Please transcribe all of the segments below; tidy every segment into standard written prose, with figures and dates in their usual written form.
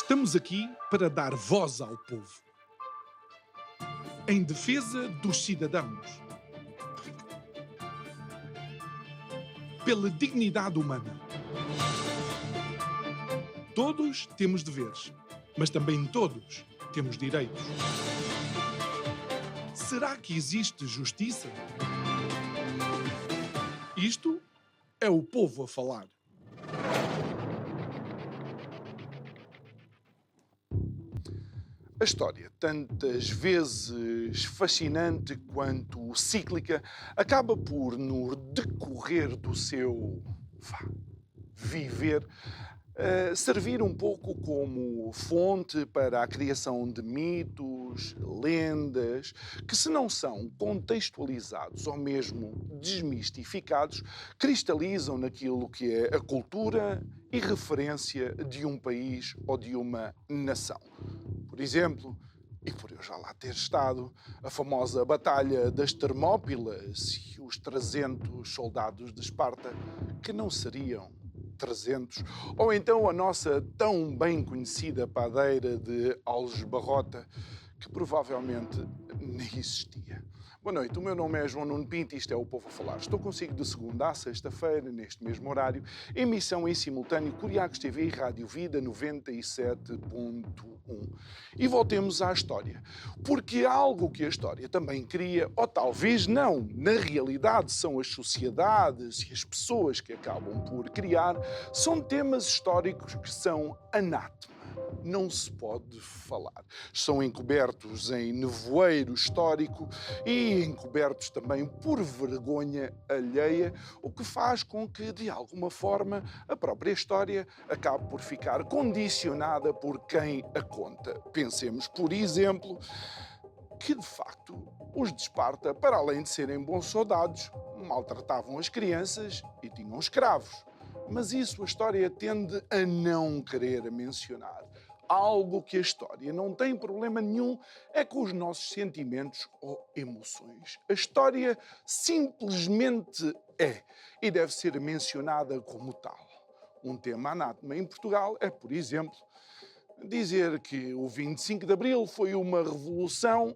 Estamos aqui para dar voz ao povo, em defesa dos cidadãos, pela dignidade humana. Todos temos deveres, mas também todos temos direitos. Será que existe justiça? Isto é o povo a falar. A história, tantas vezes fascinante quanto cíclica, acaba por, no decorrer do seu viver, servir um pouco como fonte para a criação de mitos, lendas, que se não são contextualizados ou mesmo desmistificados, cristalizam naquilo que é a cultura e referência de um país ou de uma nação. Por exemplo, e por eu já lá ter estado, a famosa Batalha das Termópilas e os 300 soldados de Esparta, que não seriam 300, ou então a nossa tão bem conhecida padeira de Aljubarrota, que provavelmente nem existia. Boa noite, o meu nome é João Nuno Pinto e isto é o Povo a Falar. Estou consigo de segunda à sexta-feira, neste mesmo horário, emissão em simultâneo Curiacos TV e Rádio Vida 97.1. E voltemos à história, porque algo que a história também cria, ou talvez não, na realidade são as sociedades e as pessoas que acabam por criar, são temas históricos que são anátema. Não se pode falar. São encobertos em nevoeiro histórico e encobertos também por vergonha alheia, o que faz com que, de alguma forma, a própria história acabe por ficar condicionada por quem a conta. Pensemos, por exemplo, que de facto os de Esparta, para além de serem bons soldados, maltratavam as crianças e tinham escravos. Mas isso a história tende a não querer mencionar. Algo que a história não tem problema nenhum é com os nossos sentimentos ou emoções. A história simplesmente é e deve ser mencionada como tal. Um tema anátema em Portugal é, por exemplo, dizer que o 25 de Abril foi uma revolução,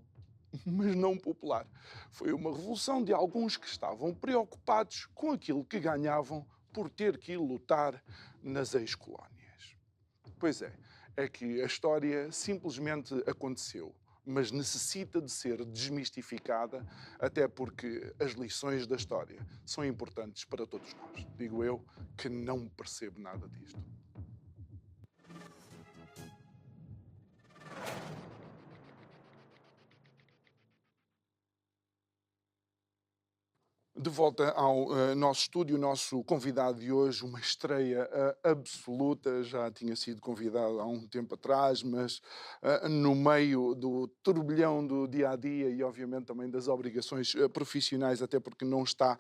mas não popular. Foi uma revolução de alguns que estavam preocupados com aquilo que ganhavam por ter que ir lutar nas ex-colónias. Pois é que a história simplesmente aconteceu, mas necessita de ser desmistificada, até porque as lições da história são importantes para todos nós. Digo eu que não percebo nada disto. De volta ao nosso estúdio, o nosso convidado de hoje, uma estreia absoluta, já tinha sido convidado há um tempo atrás, mas no meio do turbilhão do dia-a-dia e obviamente também das obrigações profissionais, até porque não está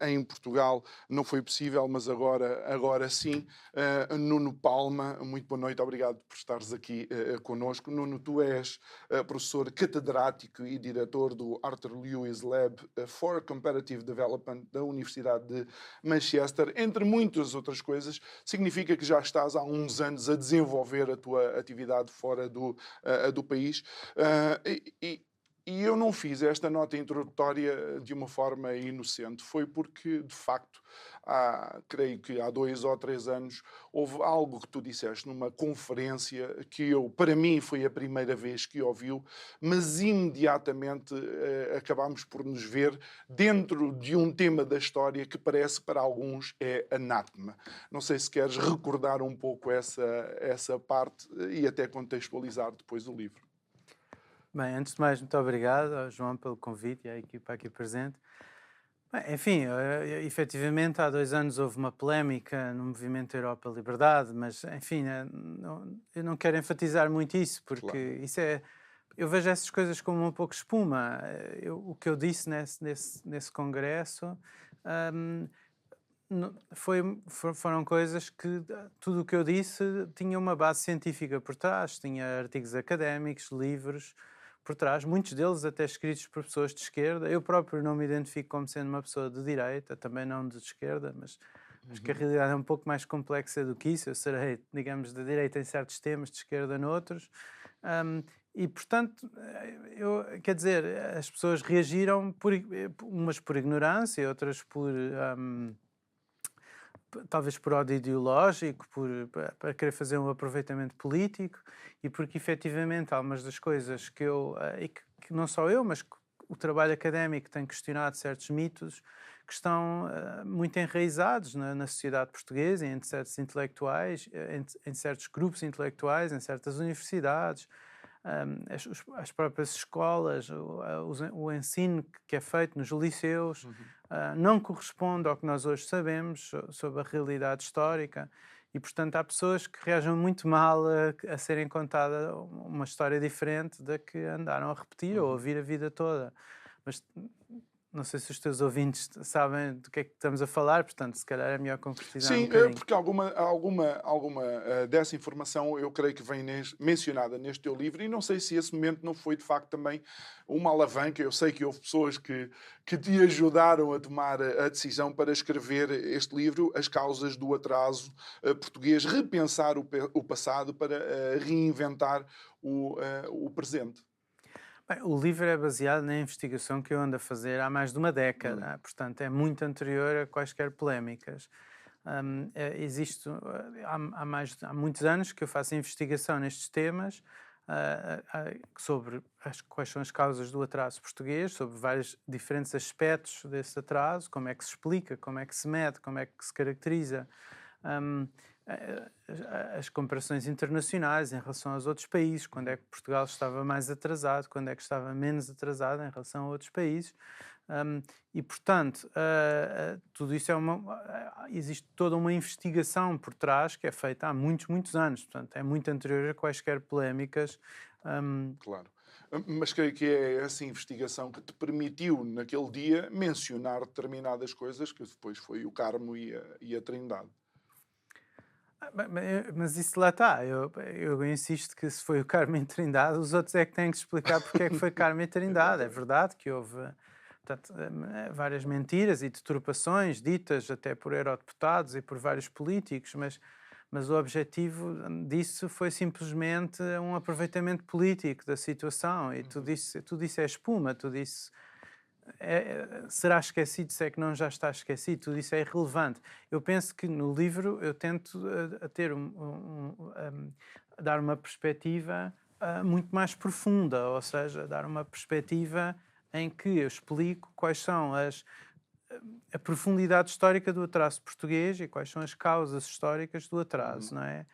em Portugal, não foi possível, mas agora sim. Nuno Palma, muito boa noite, obrigado por estares aqui connosco. Nuno, tu és professor catedrático e diretor do Arthur Lewis Lab for Comparative Development da Universidade de Manchester, entre muitas outras coisas. Significa que já estás há uns anos a desenvolver a tua atividade fora do país. E eu não fiz esta nota introdutória de uma forma inocente. Foi porque, de facto, creio que há 2 ou 3 anos, houve algo que tu disseste numa conferência que para mim, foi a primeira vez que ouviu, mas imediatamente acabámos por nos ver dentro de um tema da história que parece para alguns é anátema. Não sei se queres recordar um pouco essa parte e até contextualizar depois o livro. Bem, antes de mais, muito obrigado ao João pelo convite e à equipa aqui presente. Bem, enfim, efetivamente, há 2 anos houve uma polémica no movimento Europa Liberdade, mas, enfim, eu não quero enfatizar muito isso, porque Claro. isso é... Eu vejo essas coisas como um pouco espuma. O que eu disse nesse congresso foram coisas que tudo o que eu disse tinha uma base científica por trás, tinha artigos académicos, livros por trás, muitos deles até escritos por pessoas de esquerda. Eu próprio não me identifico como sendo uma pessoa de direita, também não de esquerda, mas Acho que a realidade é um pouco mais complexa do que isso. Eu serei, digamos, da direita em certos temas, de esquerda noutros. E, portanto, quer dizer, as pessoas reagiram umas por ignorância, outras por... talvez por ódio ideológico, para querer fazer um aproveitamento político e porque efetivamente algumas das coisas que que não só eu, mas que o trabalho académico tem questionado certos mitos que estão muito enraizados na sociedade portuguesa, entre certos intelectuais, em certos grupos intelectuais, em certas universidades, as próprias escolas, o ensino que é feito nos liceus, não corresponde ao que nós hoje sabemos sobre a realidade histórica e, portanto, há pessoas que reagem muito mal a serem contada uma história diferente da que andaram a repetir ou a ouvir a vida toda. Mas não sei se os teus ouvintes sabem do que é que estamos a falar, portanto, se calhar é melhor concretizar um bocadinho. Porque alguma dessa informação eu creio que vem mencionada neste teu livro e não sei se esse momento não foi de facto também uma alavanca. Eu sei que houve pessoas que te ajudaram a tomar a decisão para escrever este livro, As Causas do Atraso Português, repensar o passado para reinventar o presente. Bem, o livro é baseado na investigação que eu ando a fazer há mais de uma década, portanto é muito anterior a quaisquer polémicas. Há muitos anos que eu faço investigação nestes temas sobre quais são as causas do atraso português, sobre vários diferentes aspectos desse atraso, como é que se explica, como é que se mede, como é que se caracteriza. As comparações internacionais em relação aos outros países, quando é que Portugal estava mais atrasado, quando é que estava menos atrasado em relação a outros países. E, portanto, tudo isso existe toda uma investigação por trás que é feita há muitos, muitos anos. Portanto, é muito anterior a quaisquer polémicas. Claro. Mas creio que é essa investigação que te permitiu, naquele dia, mencionar determinadas coisas, que depois foi o Carmo e a Trindade. Mas isso lá está. Eu insisto que se foi o Carmo e Trindade, os outros é que têm que explicar porque é que foi Carmo e Trindade. É verdade que houve, portanto, várias mentiras e deturpações ditas até por eurodeputados e por vários políticos, mas o objetivo disso foi simplesmente um aproveitamento político da situação e tudo isso é espuma, tudo isso será esquecido se é que não já está esquecido, tudo isso é irrelevante. Eu penso que no livro eu tento dar uma perspectiva muito mais profunda, ou seja, dar uma perspectiva em que eu explico quais são a profundidade histórica do atraso português e quais são as causas históricas do atraso, não é?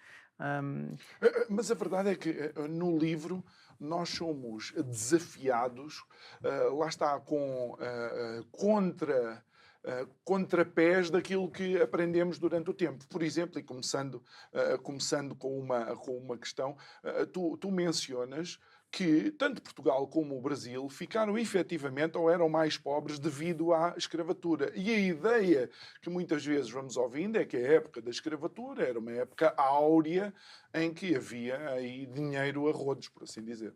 Mas a verdade é que no livro nós somos desafiados, lá está, com contrapés daquilo que aprendemos durante o tempo. Por exemplo, e começando com uma questão, tu mencionas que tanto Portugal como o Brasil ficaram efetivamente ou eram mais pobres devido à escravatura. E a ideia que muitas vezes vamos ouvindo é que a época da escravatura era uma época áurea em que havia aí dinheiro a rodos, por assim dizer.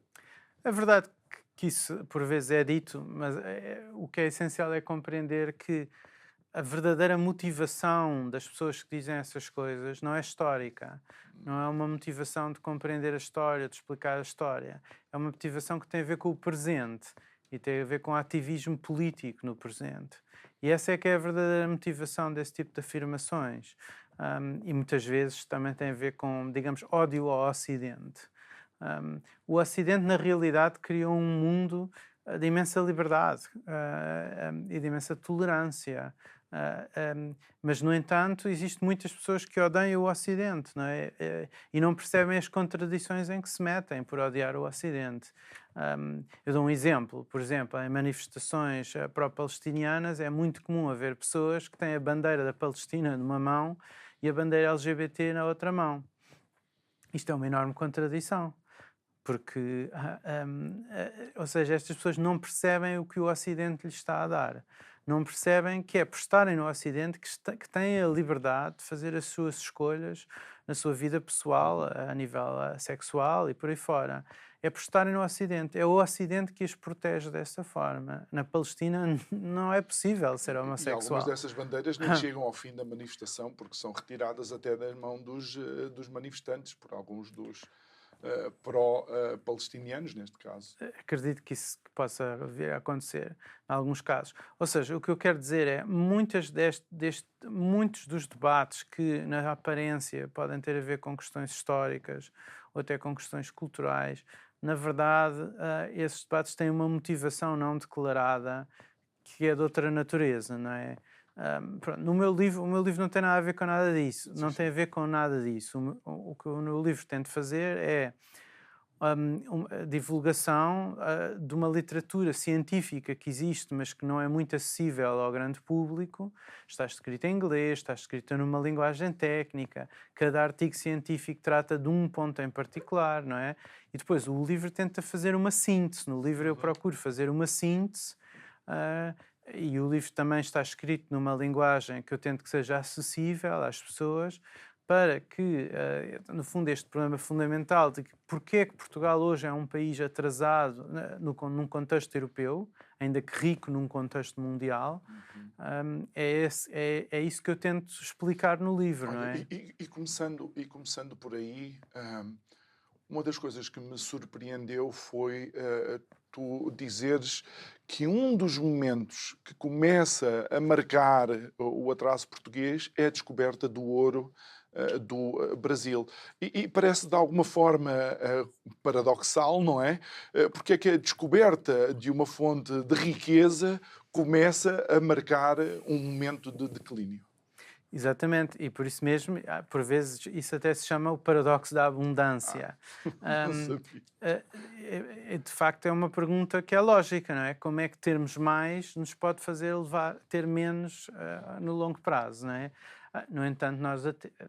É verdade que isso por vezes é dito, mas o que é essencial é compreender que a verdadeira motivação das pessoas que dizem essas coisas não é histórica. Não é uma motivação de compreender a história, de explicar a história. É uma motivação que tem a ver com o presente e tem a ver com ativismo político no presente. E essa é que é a verdadeira motivação desse tipo de afirmações. E muitas vezes também tem a ver com, digamos, ódio ao Ocidente. O Ocidente, na realidade, criou um mundo de imensa liberdade e de imensa tolerância. Mas, no entanto, existem muitas pessoas que odeiam o Ocidente, não é? E não percebem as contradições em que se metem por odiar o Ocidente. Eu dou um exemplo. Por exemplo, em manifestações pró-palestinianas é muito comum haver pessoas que têm a bandeira da Palestina numa mão e a bandeira LGBT na outra mão. Isto é uma enorme contradição. Porque, ou seja, estas pessoas não percebem o que o Ocidente lhes está a dar. não percebem que é por estarem no Ocidente que têm a liberdade de fazer as suas escolhas na sua vida pessoal, a nível sexual e por aí fora. É por estarem no Ocidente. É o Ocidente que as protege dessa forma. Na Palestina não é possível ser E algumas homossexual. dessas bandeiras nem chegam ao fim da manifestação porque são retiradas até da mão dos manifestantes por alguns dos pró-palestinianos, neste caso. Acredito que isso possa vir a acontecer em alguns casos. Ou seja, o que eu quero dizer é muitos dos debates que na aparência podem ter a ver com questões históricas ou até com questões culturais, na verdade, esses debates têm uma motivação não declarada que é de outra natureza, não é? Pronto, o meu livro não tem nada a ver com nada disso, não tem a ver com nada disso. O que o meu livro tenta fazer é a divulgação de uma literatura científica que existe, mas que não é muito acessível ao grande público. Está escrita em inglês, está escrita numa linguagem técnica, cada artigo científico trata de um ponto em particular, não é? E depois o livro tenta fazer uma síntese. No livro eu procuro fazer uma síntese, e o livro também está escrito numa linguagem que eu tento que seja acessível às pessoas, para que, no fundo, este problema fundamental de porque é que Portugal hoje é um país atrasado num contexto europeu, ainda que rico num contexto mundial, é isso que eu tento explicar no livro. Olha, Não é? e começando por aí, uma das coisas que me surpreendeu foi tu dizeres que um dos momentos que começa a marcar o atraso português é a descoberta do ouro do Brasil. E parece de alguma forma paradoxal, não é? Porque é que a descoberta de uma fonte de riqueza começa a marcar um momento de declínio. Exatamente, e por isso mesmo, por vezes, isso até se chama o paradoxo da abundância. Não sabia. De facto, é uma pergunta que é lógica, não é? Como é que termos mais nos pode fazer ter menos no longo prazo, não é? No entanto,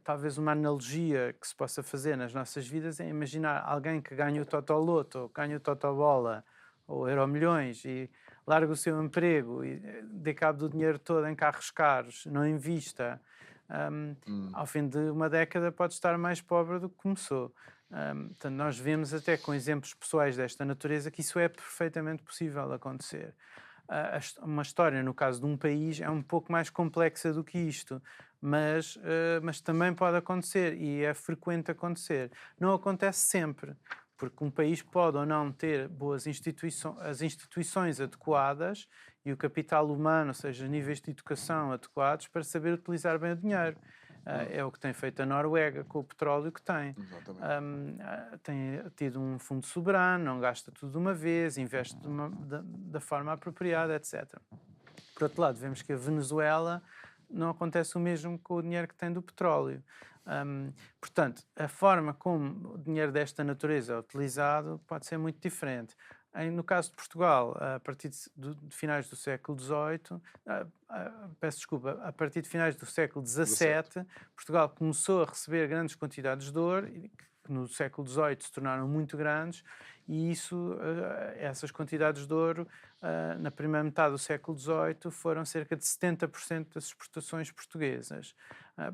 talvez uma analogia que se possa fazer nas nossas vidas é imaginar alguém que ganha o Totoloto, ou ganha o Totobola, ou Euromilhões, e larga o seu emprego e dê cabo do dinheiro todo em carros caros, não invista. Ao fim de uma década pode estar mais pobre do que começou. Portanto, nós vemos até com exemplos pessoais desta natureza que isso é perfeitamente possível acontecer. Uma história, no caso de um país, é um pouco mais complexa do que isto, mas também pode acontecer e é frequente acontecer. Não acontece sempre, porque um país pode ou não ter as instituições adequadas e o capital humano, ou seja, níveis de educação adequados para saber utilizar bem o dinheiro. É o que tem feito a Noruega com o petróleo que tem. Tem tido um fundo soberano, não gasta tudo de uma vez, investe da forma apropriada, etc. Por outro lado, vemos que a Venezuela não acontece o mesmo com o dinheiro que tem do petróleo. Portanto, a forma como o dinheiro desta natureza é utilizado pode ser muito diferente. No caso de Portugal, a partir de finais do século XVIII, a partir de finais do século XVII, Portugal começou a receber grandes quantidades de ouro, que no século XVIII se tornaram muito grandes, e essas quantidades de ouro, na primeira metade do século XVIII, foram cerca de 70% das exportações portuguesas.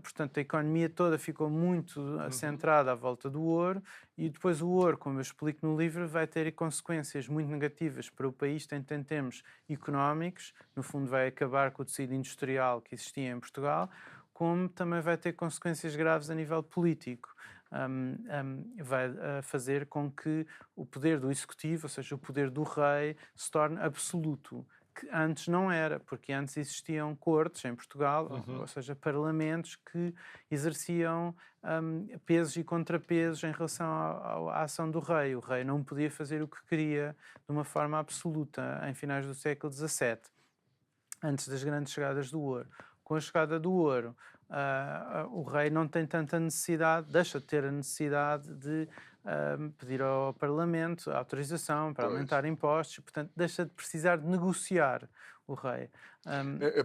Portanto, a economia toda ficou muito centrada à volta do ouro, e depois o ouro, como eu explico no livro, vai ter consequências muito negativas para o país, tanto em termos económicos, no fundo vai acabar com o tecido industrial que existia em Portugal, como também vai ter consequências graves a nível político. Vai fazer com que o poder do executivo, ou seja, o poder do rei, se torne absoluto, que antes não era, porque antes existiam cortes em Portugal, ou seja, parlamentos que exerciam pesos e contrapesos em relação à ação do rei. O rei não podia fazer o que queria de uma forma absoluta em finais do século XVII, antes das grandes chegadas do ouro. Com a chegada do ouro, o rei não tem tanta necessidade, deixa de ter a necessidade de pedir ao Parlamento a autorização para aumentar impostos, portanto, deixa de precisar de negociar o rei.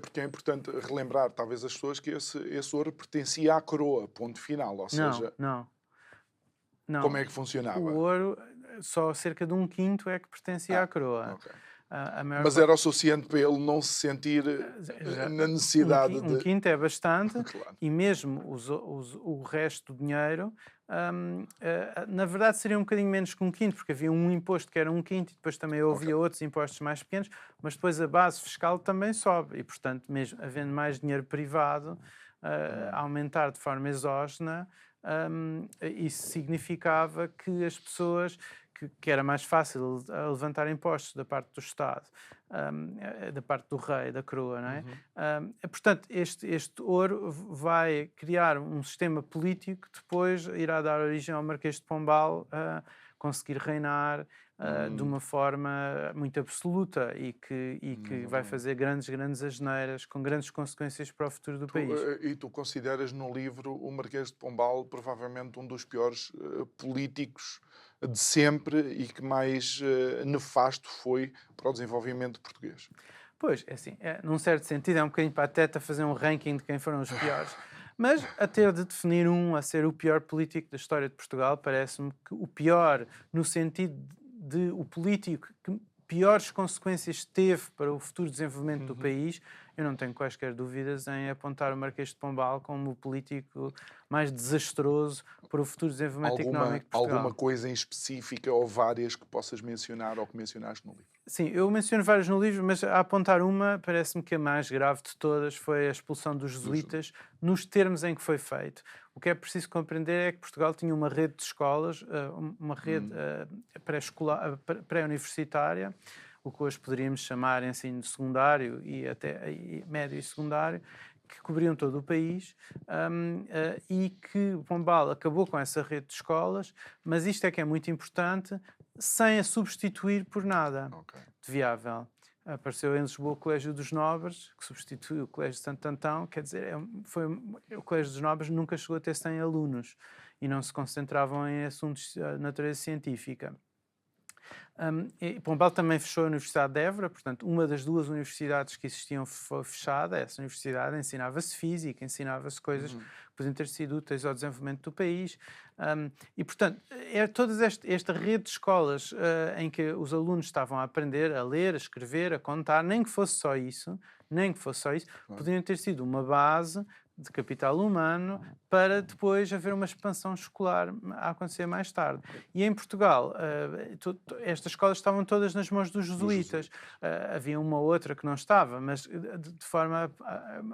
Porque é importante relembrar, talvez, as pessoas que esse ouro pertencia à coroa, ponto final, ou seja... Não. Como é que funcionava? O ouro, só cerca de 1/5 é que pertencia à coroa. Okay. A maior Mas parte... era o suficiente para ele não se sentir na necessidade Um quinto é bastante, Claro. e mesmo o resto do dinheiro, na verdade seria um bocadinho menos que um quinto, porque havia um imposto que era um quinto e depois também havia outros impostos mais pequenos, mas depois a base fiscal também sobe e, portanto, mesmo havendo mais dinheiro privado, aumentar de forma exógena, isso significava que as pessoas, que era mais fácil levantar impostos da parte do Estado, da parte do rei, da coroa, não é? Portanto, este ouro vai criar um sistema político que depois irá dar origem ao Marquês de Pombal conseguir reinar de uma forma muito absoluta e que vai fazer grandes asneiras com grandes consequências para o futuro do país. E tu consideras no livro o Marquês de Pombal provavelmente um dos piores políticos de sempre e que mais nefasto foi para o desenvolvimento português? Pois, é assim, num certo sentido é um bocadinho pateta fazer um ranking de quem foram os piores, mas a ter de definir a ser o pior político da história de Portugal, parece-me que o pior no sentido de o político que piores consequências teve para o futuro desenvolvimento do país, eu não tenho quaisquer dúvidas em apontar o Marquês de Pombal como o político mais desastroso para o futuro desenvolvimento económico de Portugal. Alguma coisa em específica ou várias que possas mencionar ou que mencionaste no livro? Sim, eu menciono várias no livro, mas a apontar uma, parece-me que a mais grave de todas foi a expulsão dos jesuítas nos termos em que foi feito. O que é preciso compreender é que Portugal tinha uma rede de escolas, uma rede pré-universitária, o que hoje poderíamos chamar ensino secundário e até médio e secundário, que cobriam todo o país e que o Pombal acabou com essa rede de escolas, mas isto é que é muito importante, sem a substituir por nada de viável. Apareceu em Lisboa o Colégio dos Nobres, que substituiu o Colégio de Santo Antão, quer dizer, o Colégio dos Nobres nunca chegou a ter 100 alunos e não se concentravam em assuntos de natureza científica. Pombal também fechou a Universidade de Évora, portanto, uma das duas universidades que existiam foi fechada. Essa universidade ensinava-se física, ensinava-se coisas que podiam ter sido úteis ao desenvolvimento do país. E, portanto, toda esta rede de escolas em que os alunos estavam a aprender a ler, a escrever, a contar, nem que fosse só isso, podiam ter sido uma base de capital humano para depois haver uma expansão escolar a acontecer mais tarde. E em Portugal, estas escolas estavam todas nas mãos dos jesuítas. Havia uma ou outra que não estava, mas de forma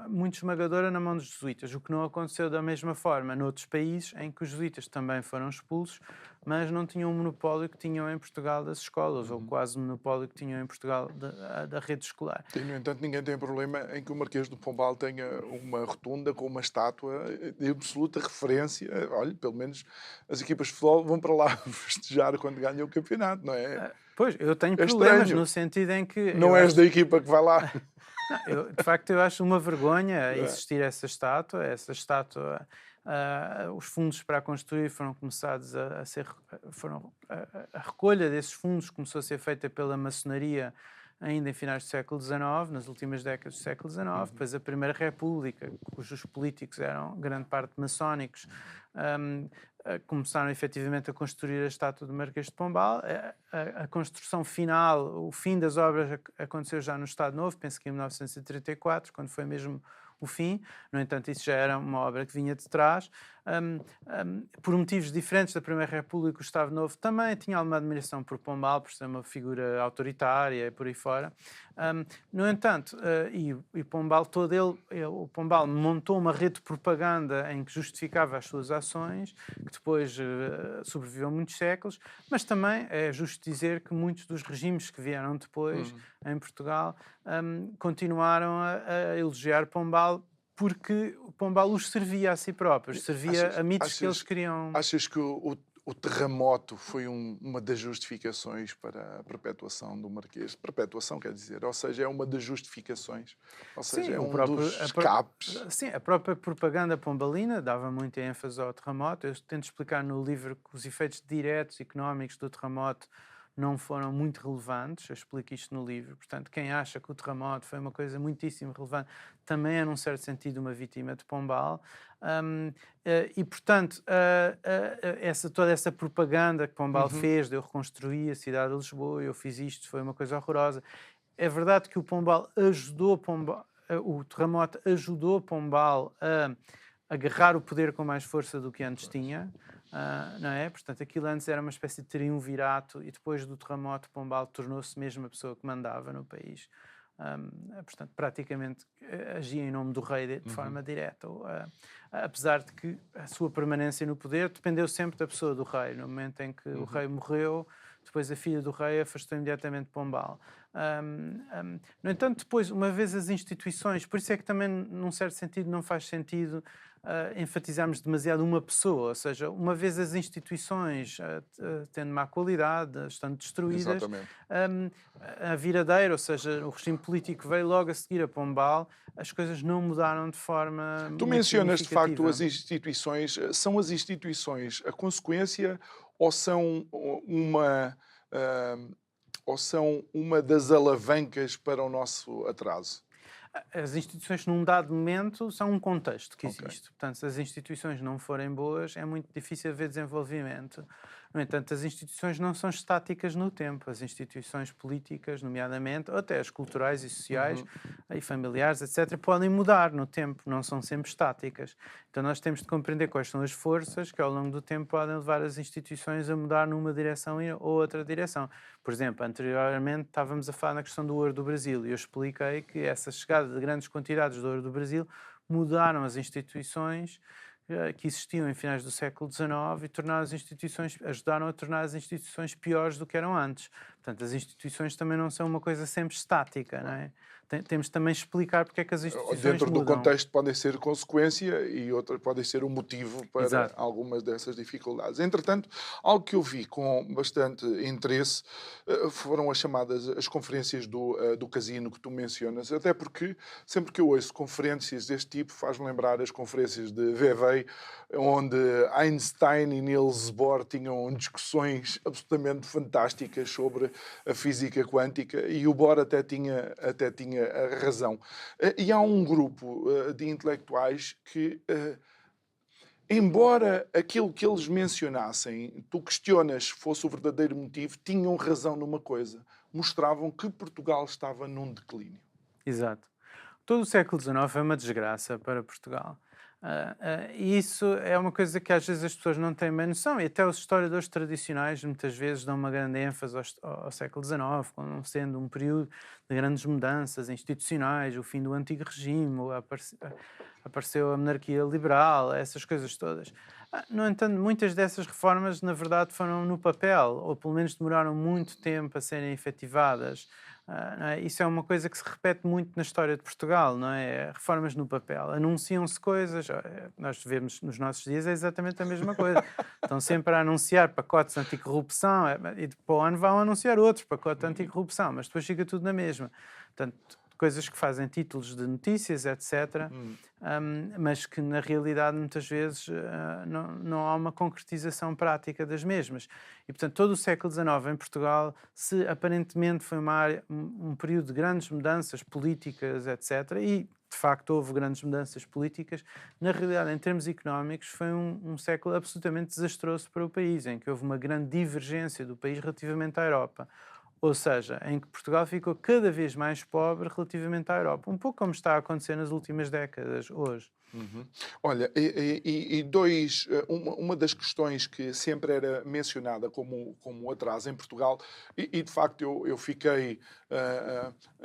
muito esmagadora na mão dos jesuítas, o que não aconteceu da mesma forma noutros países em que os jesuítas também foram expulsos, mas não tinham o monopólio que tinham em Portugal das escolas, ou quase o monopólio que tinham em Portugal da rede escolar. E, no entanto, ninguém tem problema em que o Marquês de Pombal tenha uma rotunda com uma estátua de absoluta referência. Olha, pelo menos as equipas de futebol vão para lá festejar quando ganham o campeonato, não é? Pois, eu tenho problemas estranho. No sentido em que... Não és da equipa que vai lá. Não, de facto, eu acho uma vergonha existir essa estátua. Os fundos para a construir foram começados a recolha desses fundos começou a ser feita pela maçonaria ainda em finais do século XIX, nas últimas décadas do século XIX. Depois a Primeira República, cujos políticos eram grande parte maçónicos, começaram efetivamente a construir a estátua do Marquês de Pombal. A construção final, o fim das obras aconteceu já no Estado Novo, penso que em 1934, quando foi mesmo o fim. No entanto, isso já era uma obra que vinha de trás. Por motivos diferentes da Primeira República, o Estado Novo também tinha alguma admiração por Pombal, por ser uma figura autoritária e por aí fora. No entanto, o Pombal montou uma rede de propaganda em que justificava as suas ações, que depois sobreviveu muitos séculos, mas também é justo dizer que muitos dos regimes que vieram depois em Portugal continuaram a elogiar Pombal, porque o Pombal os servia a si próprios, servia a mitos que eles queriam... Achas que o terremoto foi uma das justificações para a perpetuação do Marquês? Perpetuação quer dizer, ou seja, é uma das justificações, ou seja, é dos escapes. Sim, a própria propaganda pombalina dava muita ênfase ao terremoto. Eu tento explicar no livro que os efeitos diretos económicos do terremoto não foram muito relevantes. Eu explico isto no livro. Portanto, quem acha que o terremoto foi uma coisa muitíssimo relevante também é, num certo sentido, uma vítima de Pombal. E, portanto, toda essa propaganda que Pombal fez de eu reconstruir a cidade de Lisboa, eu fiz isto, foi uma coisa horrorosa. É verdade que o terremoto ajudou Pombal a agarrar o poder com mais força do que antes tinha, não é? Portanto, aquilo antes era uma espécie de triunvirato e depois do terremoto Pombal tornou-se mesmo a pessoa que mandava no país. Portanto, praticamente agia em nome do rei de forma direta, apesar de que a sua permanência no poder dependeu sempre da pessoa do rei. No momento em que o rei morreu, depois a filha do rei afastou imediatamente Pombal. No entanto, depois, uma vez as instituições, por isso é que também, num certo sentido, não faz sentido enfatizarmos demasiado uma pessoa, ou seja, uma vez as instituições tendo má qualidade, estando destruídas, a viradeira, ou seja, o regime político veio logo a seguir a Pombal, as coisas não mudaram de forma Tu muito mencionas, de facto, significativa. as instituições. São as instituições a consequência ou são uma das alavancas para o nosso atraso? As instituições, num dado momento, são um contexto que Ok. existe. Portanto, se as instituições não forem boas, é muito difícil haver desenvolvimento. No entanto, as instituições não são estáticas no tempo. As instituições políticas, nomeadamente, ou até as culturais e sociais, e familiares, etc., podem mudar no tempo, não são sempre estáticas. Então, nós temos de compreender quais são as forças que, ao longo do tempo, podem levar as instituições a mudar numa direção ou outra direção. Por exemplo, anteriormente estávamos a falar na questão do ouro do Brasil e eu expliquei que essa chegada de grandes quantidades de ouro do Brasil mudaram as instituições que existiam em finais do século XIX e ajudaram a tornar as instituições piores do que eram antes. Portanto, as instituições também não são uma coisa sempre estática, não é? Temos também de explicar porque é que as instituições Dentro do mudam. contexto podem ser consequência e outras podem ser o motivo para Exato. algumas dessas dificuldades. Entretanto, algo que eu vi com bastante interesse foram as conferências do casino que tu mencionas, até porque sempre que eu ouço conferências deste tipo faz-me lembrar as conferências de Vevey, onde Einstein e Niels Bohr tinham discussões absolutamente fantásticas sobre a física quântica e o Bohr até tinha a razão. E há um grupo de intelectuais que, embora aquilo que eles mencionassem, tu questionas fosse o verdadeiro motivo, tinham razão numa coisa. Mostravam que Portugal estava num declínio. Exato. Todo o século XIX foi uma desgraça para Portugal. E isso é uma coisa que às vezes as pessoas não têm bem noção, e até os historiadores tradicionais muitas vezes dão uma grande ênfase ao século XIX, como sendo um período de grandes mudanças institucionais, o fim do antigo regime, apareceu a monarquia liberal, essas coisas todas. No entanto, muitas dessas reformas, na verdade, foram no papel, ou pelo menos demoraram muito tempo a serem efetivadas. Não é? Isso é uma coisa que se repete muito na história de Portugal, não é? Reformas no papel. Anunciam-se coisas, nós vemos nos nossos dias é exatamente a mesma coisa. Estão sempre a anunciar pacotes anticorrupção e para o ano vão anunciar outros pacotes anticorrupção, mas depois fica tudo na mesma. Portanto, coisas que fazem títulos de notícias, etc., mas que na realidade muitas vezes não há uma concretização prática das mesmas. E portanto todo o século XIX em Portugal, se aparentemente foi um período de grandes mudanças políticas, etc., e de facto houve grandes mudanças políticas, na realidade em termos económicos foi um século absolutamente desastroso para o país, em que houve uma grande divergência do país relativamente à Europa. Ou seja, em que Portugal ficou cada vez mais pobre relativamente à Europa. Um pouco como está a acontecer nas últimas décadas, hoje. Olha, uma das questões que sempre era mencionada como atraso em Portugal, e de facto eu fiquei,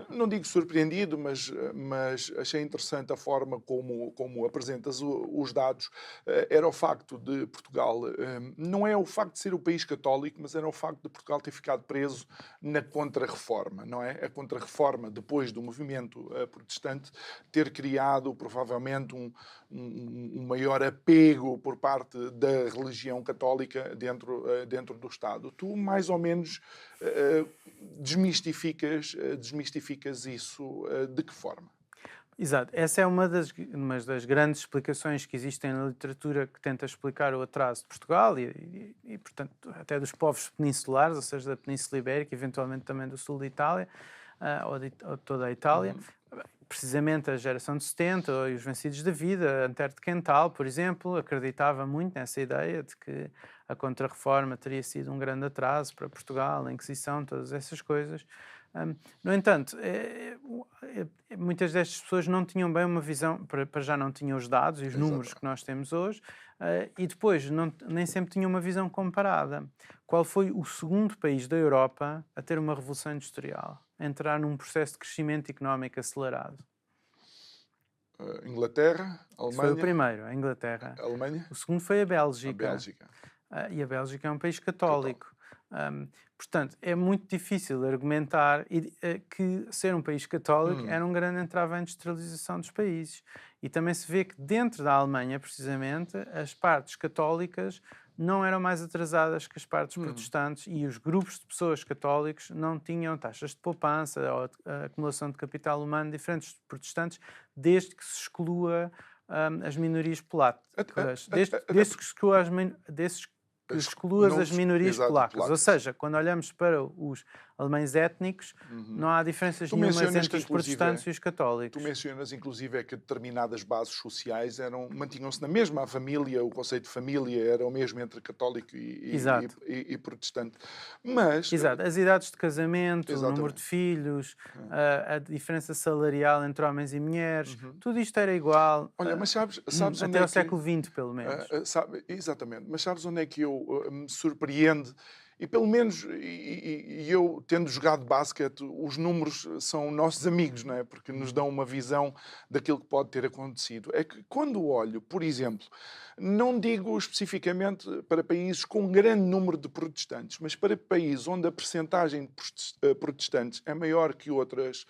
não digo surpreendido, mas achei interessante a forma como apresentas os dados, era o facto de Portugal, não é o facto de ser o país católico, mas era o facto de Portugal ter ficado preso na Contra-Reforma, não é? A Contra-Reforma, depois do movimento protestante, ter criado provavelmente um maior apego por parte da religião católica dentro do Estado. Tu, mais ou menos, desmistificas isso de que forma? Exato. Essa é uma das grandes explicações que existem na literatura que tenta explicar o atraso de Portugal e, portanto, até dos povos peninsulares, ou seja, da Península Ibérica, eventualmente também do sul da Itália, ou de toda a Itália. Precisamente a geração de 70 e os vencidos da vida, Antero de Quental, por exemplo, acreditava muito nessa ideia de que a Contra-Reforma teria sido um grande atraso para Portugal, a Inquisição, todas essas coisas. No entanto, muitas destas pessoas não tinham bem uma visão, para já não tinham os dados e os números que nós temos hoje, e depois nem sempre tinham uma visão comparada. Qual foi o segundo país da Europa a ter uma revolução industrial, a entrar num processo de crescimento económico acelerado? Inglaterra, Alemanha... Isso foi o primeiro, a Inglaterra. A Alemanha? O segundo foi a Bélgica. A Bélgica. E a Bélgica é um país católico. Portanto, é muito difícil argumentar que ser um país católico era um grande entrave à industrialização dos países. E também se vê que dentro da Alemanha, precisamente, as partes católicas não eram mais atrasadas que as partes protestantes e os grupos de pessoas católicos não tinham taxas de poupança ou acumulação de capital humano diferentes dos protestantes, desde que se exclua as minorias polacas. Desde que se exclua as minorias polacas. Ou seja, quando olhamos para os alemães étnicos, não há diferenças nenhumas entre os protestantes e os católicos. Tu mencionas, inclusive, que determinadas bases sociais mantinham-se na mesma. A família, o conceito de família era o mesmo entre católico e protestante. Mas... Exato. As idades de casamento, o número de filhos, a diferença salarial entre homens e mulheres, tudo isto era igual. Olha, mas sabes onde até ao século XX, pelo menos. Exatamente. Mas sabes onde é que me surpreende? E pelo menos, eu tendo jogado basquete, os números são nossos amigos, não é? Porque nos dão uma visão daquilo que pode ter acontecido. É que quando olho, por exemplo, não digo especificamente para países com um grande número de protestantes, mas para países onde a percentagem de protestantes é maior que outras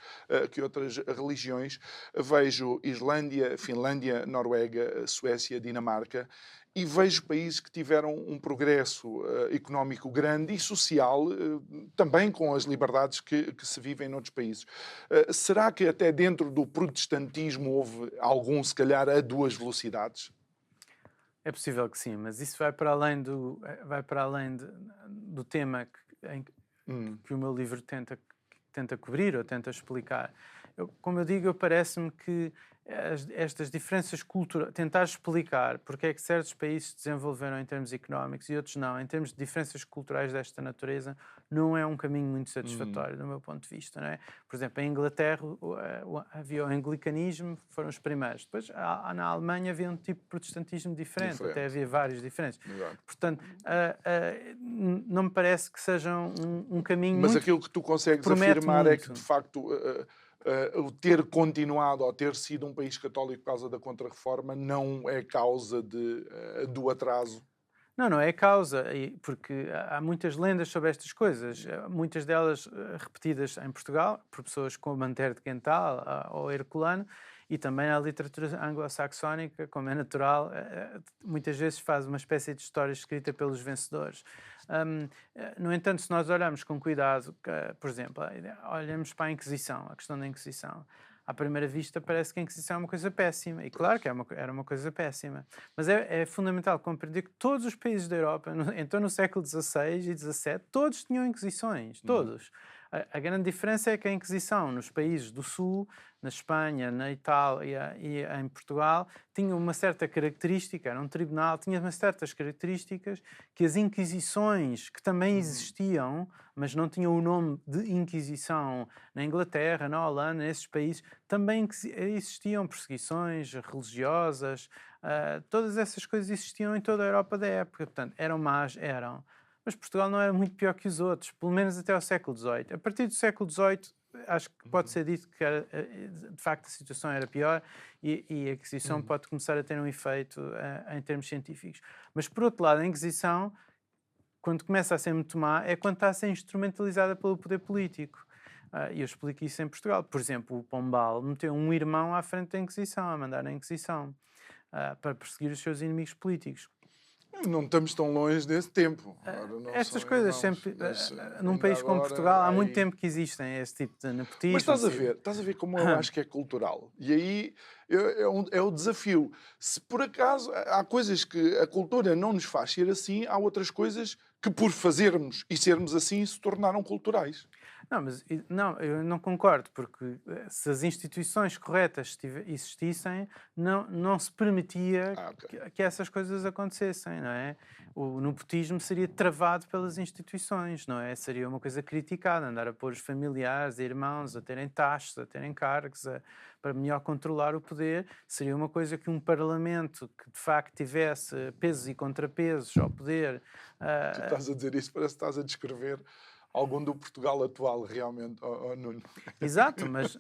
religiões, vejo Islândia, Finlândia, Noruega, Suécia, Dinamarca, e vejo países que tiveram um progresso económico grande e social, também com as liberdades que se vivem noutros países. Será que até dentro do protestantismo houve algum, se calhar, a duas velocidades? É possível que sim, mas isso vai para além do tema que o meu livro tenta cobrir ou tenta explicar. Como eu digo, parece-me que estas diferenças culturais, tentar explicar porque é que certos países se desenvolveram em termos económicos e outros não, em termos de diferenças culturais desta natureza, não é um caminho muito satisfatório do meu ponto de vista, não é? Por exemplo, em Inglaterra havia o anglicanismo, foram os primeiros. Depois, na Alemanha havia um tipo de protestantismo diferente. Até havia vários diferentes. Exato. Portanto, não me parece que seja um caminho Mas muito... aquilo que tu consegues afirmar é que, de facto... o ter continuado ou ter sido um país católico por causa da Contra-Reforma não é causa do atraso? Não é causa, porque há muitas lendas sobre estas coisas, muitas delas repetidas em Portugal, por pessoas como Antero de Quental ou Herculano, e também na literatura anglo-saxónica, como é natural, muitas vezes faz uma espécie de história escrita pelos vencedores. No entanto, se nós olharmos com cuidado, por exemplo, olhamos para a Inquisição, a questão da Inquisição, à primeira vista parece que a Inquisição é uma coisa péssima, e claro que era uma coisa péssima, mas é fundamental compreender que todos os países da Europa, então no século XVI e XVII, todos tinham Inquisições, todos. A grande diferença é que a Inquisição nos países do Sul, na Espanha, na Itália e em Portugal, tinha uma certa característica, era um tribunal, tinha umas certas características que as Inquisições, que também existiam, mas não tinham o nome de Inquisição na Inglaterra, na Holanda, nesses países, também existiam perseguições religiosas, todas essas coisas existiam em toda a Europa da época, portanto, eram más, eram. Mas Portugal não era muito pior que os outros, pelo menos até ao século XVIII. A partir do século XVIII, acho que pode ser dito que de facto a situação era pior e a Inquisição pode começar a ter um efeito em termos científicos. Mas, por outro lado, a Inquisição, quando começa a ser muito má, é quando está a ser instrumentalizada pelo poder político. E eu explico isso em Portugal. Por exemplo, o Pombal meteu um irmão à frente da Inquisição, a mandar a Inquisição, para perseguir os seus inimigos políticos. Não estamos tão longe desse tempo. Ora, não Estas são coisas irmãos, sempre, mas num ainda país como agora Portugal, há muito aí. tempo que existem esse tipo de nepotismo. Mas estás a ver como eu acho que é cultural. E aí é o desafio. Se por acaso há coisas que a cultura não nos faz ser assim, há outras coisas que por fazermos e sermos assim se tornaram culturais. Não, mas não, eu não concordo, porque se as instituições corretas existissem, não se permitia Ok. que essas coisas acontecessem, não é? O nepotismo seria travado pelas instituições, não é? Seria uma coisa criticada, andar a pôr os familiares, irmãos, a terem taxas, a terem cargos, para melhor controlar o poder. Seria uma coisa que um parlamento que de facto tivesse pesos e contrapesos ao poder. Tu estás a dizer isso, parece que estás a descrever algum do Portugal atual, realmente, Nuno. Exato, mas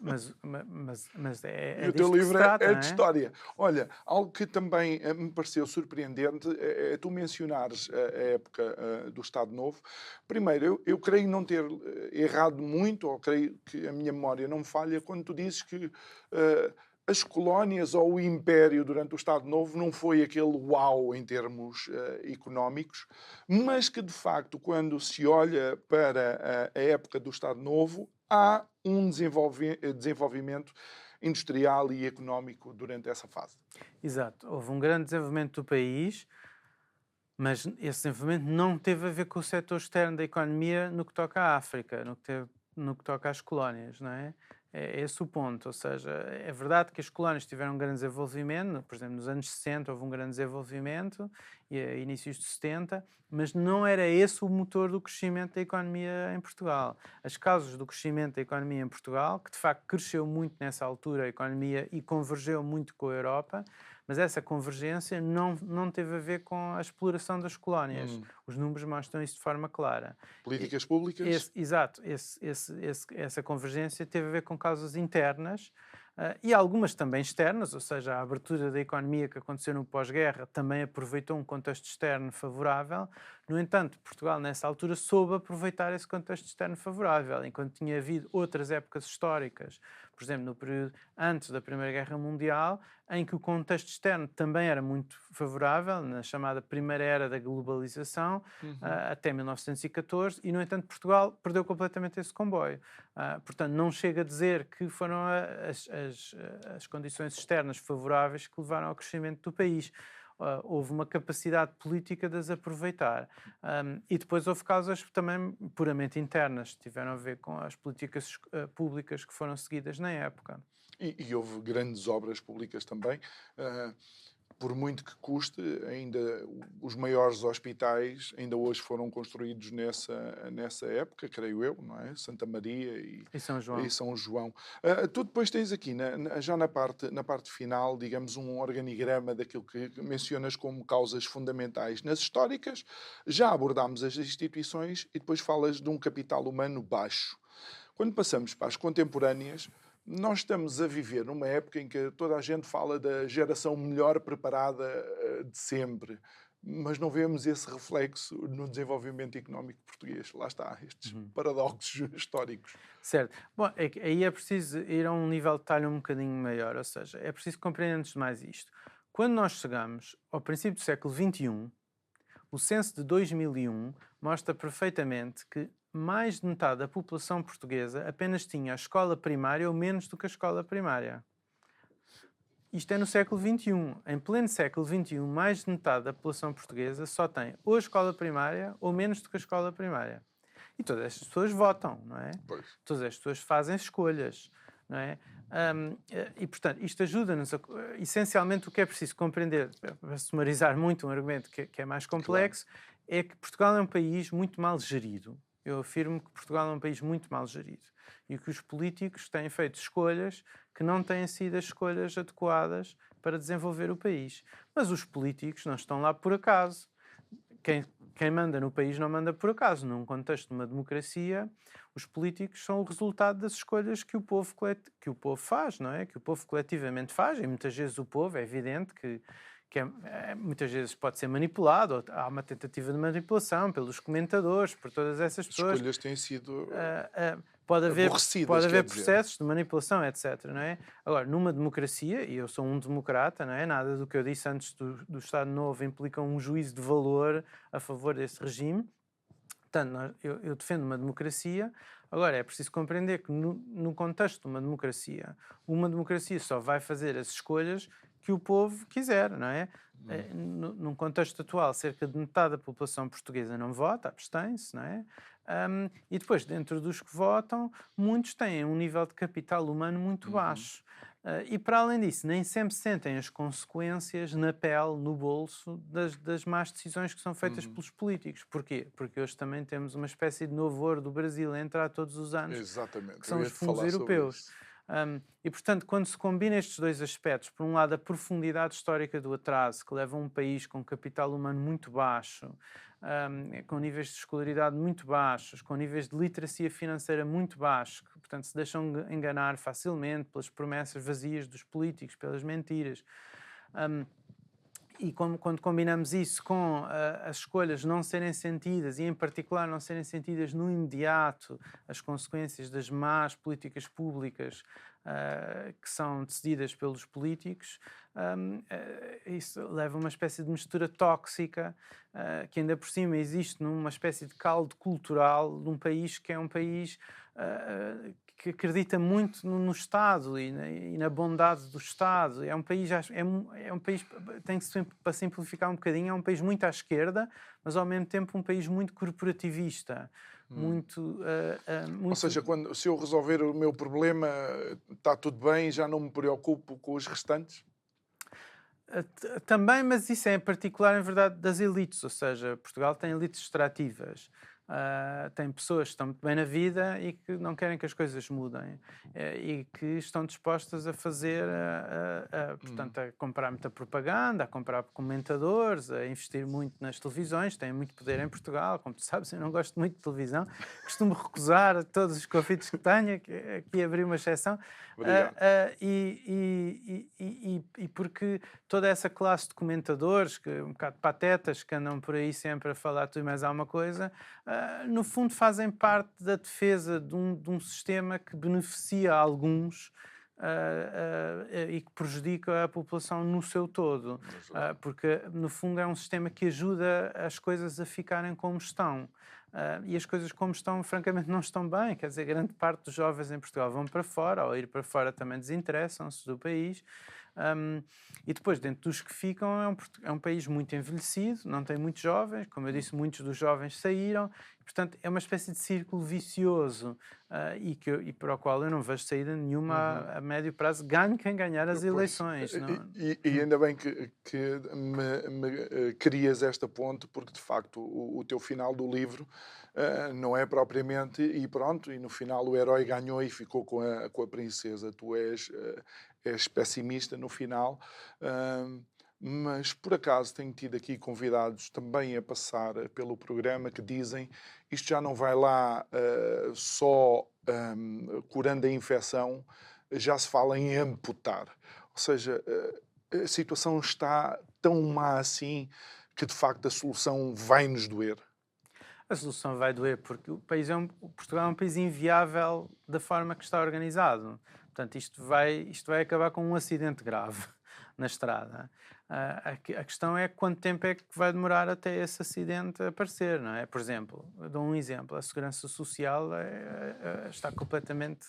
E é o teu disto que se livro trata, é não de é? história. Olha, algo que também me pareceu surpreendente é tu mencionares a época do Estado Novo. Primeiro, eu creio não ter errado muito, ou creio que a minha memória não me falha, quando tu dizes que as colónias ou o Império durante o Estado Novo não foi aquele uau em termos económicos, mas que, de facto, quando se olha para a época do Estado Novo, há um desenvolvimento industrial e económico durante essa fase. Exato. Houve um grande desenvolvimento do país, mas esse desenvolvimento não teve a ver com o setor externo da economia no que toca à África, no que toca às colónias, não é? É esse o ponto. Ou seja, é verdade que as colónias tiveram um grande desenvolvimento, por exemplo, nos anos 60 houve um grande desenvolvimento, e a inícios de 70, mas não era esse o motor do crescimento da economia em Portugal. As causas do crescimento da economia em Portugal, que de facto cresceu muito nessa altura a economia e convergeu muito com a Europa, mas essa convergência não teve a ver com a exploração das colónias. Os números mostram isso de forma clara. Políticas públicas? Exato, essa convergência teve a ver com causas internas e algumas também externas, ou seja, a abertura da economia que aconteceu no pós-guerra também aproveitou um contexto externo favorável. No entanto, Portugal, nessa altura, soube aproveitar esse contexto externo favorável, enquanto tinha havido outras épocas históricas, por exemplo, no período antes da Primeira Guerra Mundial, em que o contexto externo também era muito favorável, na chamada Primeira Era da Globalização, até 1914, e, no entanto, Portugal perdeu completamente esse comboio. Portanto, não chega a dizer que foram as condições externas favoráveis que levaram ao crescimento do país. Houve uma capacidade política de as aproveitar. E depois houve causas também puramente internas, que tiveram a ver com as políticas públicas que foram seguidas na época. E houve grandes obras públicas também. Por muito que custe, ainda os maiores hospitais ainda hoje foram construídos nessa época, creio eu, não é? Santa Maria E São João. E São João. Tu depois tens aqui, já na parte final, digamos, um organigrama daquilo que mencionas como causas fundamentais nas históricas. Já abordámos as instituições e depois falas de um capital humano baixo. Quando passamos para as contemporâneas, nós estamos a viver numa época em que toda a gente fala da geração melhor preparada de sempre, mas não vemos esse reflexo no desenvolvimento económico português. Lá está, estes paradoxos históricos. Certo. Bom, aí é preciso ir a um nível de detalhe um bocadinho maior, ou seja, é preciso compreender antes de mais isto. Quando nós chegamos ao princípio do século XXI, o censo de 2001 mostra perfeitamente que mais de metade da população portuguesa apenas tinha a escola primária ou menos do que a escola primária. Isto é no século XXI. Em pleno século XXI, mais de metade da população portuguesa só tem ou a escola primária ou menos do que a escola primária. E todas estas pessoas votam, não é? Pois. Todas estas pessoas fazem escolhas, não é? E, portanto, isto ajuda-nos essencialmente, o que é preciso compreender, para sumarizar muito um argumento que é mais complexo, é que Portugal é um país muito mal gerido. Eu afirmo que Portugal é um país muito mal gerido e que os políticos têm feito escolhas que não têm sido as escolhas adequadas para desenvolver o país. Mas os políticos não estão lá por acaso. Quem manda no país não manda por acaso. Num contexto de uma democracia, os políticos são o resultado das escolhas que o povo faz, não é? Que o povo coletivamente faz, e muitas vezes o povo, é evidente que que muitas vezes pode ser manipulado, ou há uma tentativa de manipulação pelos comentadores, por todas essas pessoas. As escolhas têm sido pode haver processos de manipulação, etc. Não é? Agora, numa democracia, e eu sou um democrata, não é? Nada do que eu disse antes do Estado Novo implica um juízo de valor a favor desse regime. Portanto, eu defendo uma democracia. Agora, é preciso compreender que no contexto de uma democracia só vai fazer as escolhas que o povo quiser, não é? Num contexto atual, cerca de metade da população portuguesa não vota, abstém-se, não é? E depois, dentro dos que votam, muitos têm um nível de capital humano muito baixo. E, para além disso, nem sempre sentem as consequências na pele, no bolso, das más decisões que são feitas pelos políticos. Porquê? Porque hoje também temos uma espécie de novo ouro do Brasil a entrar todos os anos, Exatamente. que são os fundos europeus. E, portanto, quando se combina estes dois aspectos, por um lado a profundidade histórica do atraso, que leva a um país com capital humano muito baixo, com níveis de escolaridade muito baixos, com níveis de literacia financeira muito baixos, que, portanto, se deixam enganar facilmente pelas promessas vazias dos políticos, pelas mentiras. E quando combinamos isso com as escolhas não serem sentidas, e em particular não serem sentidas no imediato, as consequências das más políticas públicas que são decididas pelos políticos, isso leva a uma espécie de mistura tóxica que ainda por cima existe numa espécie de caldo cultural de um país que é um país que acredita muito no Estado e na bondade do Estado. É um país, para simplificar um bocadinho, é um país muito à esquerda, mas ao mesmo tempo um país muito corporativista. Ou seja, se eu resolver o meu problema, está tudo bem, já não me preocupo com os restantes? Também, mas isso é em particular, em verdade, das elites. Ou seja, Portugal tem elites extrativas. Tem pessoas que estão muito bem na vida e que não querem que as coisas mudem e que estão dispostas a fazer, portanto, a comprar muita propaganda, a comprar comentadores, a investir muito nas televisões. Têm muito poder em Portugal. Como tu sabes, eu não gosto muito de televisão. Costumo recusar todos os convites que tenho, aqui abri uma exceção. E porque toda essa classe de comentadores, que um bocado patetas, que andam por aí sempre a falar tudo e mais alguma coisa, no fundo fazem parte da defesa de um sistema que beneficia alguns e que prejudica a população no seu todo. Porque, no fundo, é um sistema que ajuda as coisas a ficarem como estão. E as coisas como estão, francamente, não estão bem. Quer dizer, grande parte dos jovens em Portugal vão para fora, ou ir para fora também desinteressam-se do país. E depois, dentro dos que ficam, é um país muito envelhecido, não tem muitos jovens. Como eu disse, muitos dos jovens saíram. Portanto, é uma espécie de círculo vicioso e para o qual eu não vejo saída nenhuma a médio prazo. Ganhe quem ganhar as eleições. E ainda bem que me crias esta ponte, porque, de facto, o teu final do livro não é propriamente e pronto, e no final o herói ganhou e ficou com a princesa. Tu és pessimista no final. Mas, por acaso, tenho tido aqui convidados também a passar pelo programa que dizem isto já não vai lá só curando a infecção, já se fala em amputar. Ou seja, a situação está tão má assim que, de facto, a solução vai nos doer. A solução vai doer porque Portugal é um país inviável da forma que está organizado. Portanto, isto vai acabar com um acidente grave na estrada. A questão é quanto tempo é que vai demorar até esse acidente aparecer, não é? Por exemplo, eu dou um exemplo, a segurança social está completamente...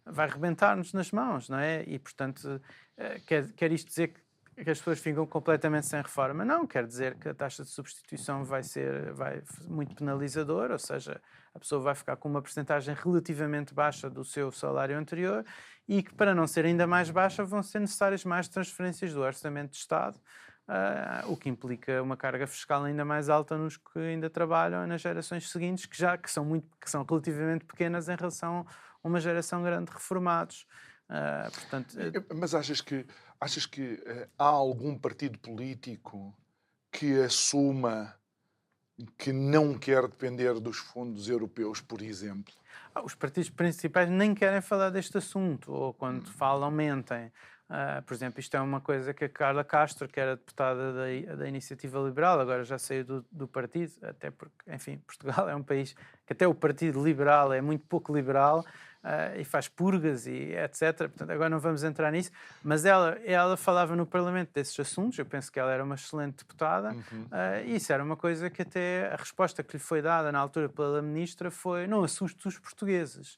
vai rebentar-nos nas mãos, não é? E, portanto, quer isto dizer que as pessoas ficam completamente sem reforma? Não, quer dizer que a taxa de substituição vai muito penalizadora, ou seja, a pessoa vai ficar com uma percentagem relativamente baixa do seu salário anterior e que, para não ser ainda mais baixa, vão ser necessárias mais transferências do Orçamento de Estado, o que implica uma carga fiscal ainda mais alta nos que ainda trabalham nas gerações seguintes, que são relativamente pequenas em relação a uma geração grande de reformados. Portanto, mas achas que há algum partido político que assuma que não quer depender dos fundos europeus, por exemplo? Os partidos principais nem querem falar deste assunto, ou quando falam, mentem. Por exemplo, isto é uma coisa que a Carla Castro, que era deputada da Iniciativa Liberal, agora já saiu do partido, até porque, enfim, Portugal é um país que até o Partido Liberal é muito pouco liberal, e faz purgas e etc. Portanto, agora não vamos entrar nisso, mas ela falava no Parlamento desses assuntos. Eu penso que ela era uma excelente deputada, e isso era uma coisa que até a resposta que lhe foi dada na altura pela ministra foi: não assuste os portugueses.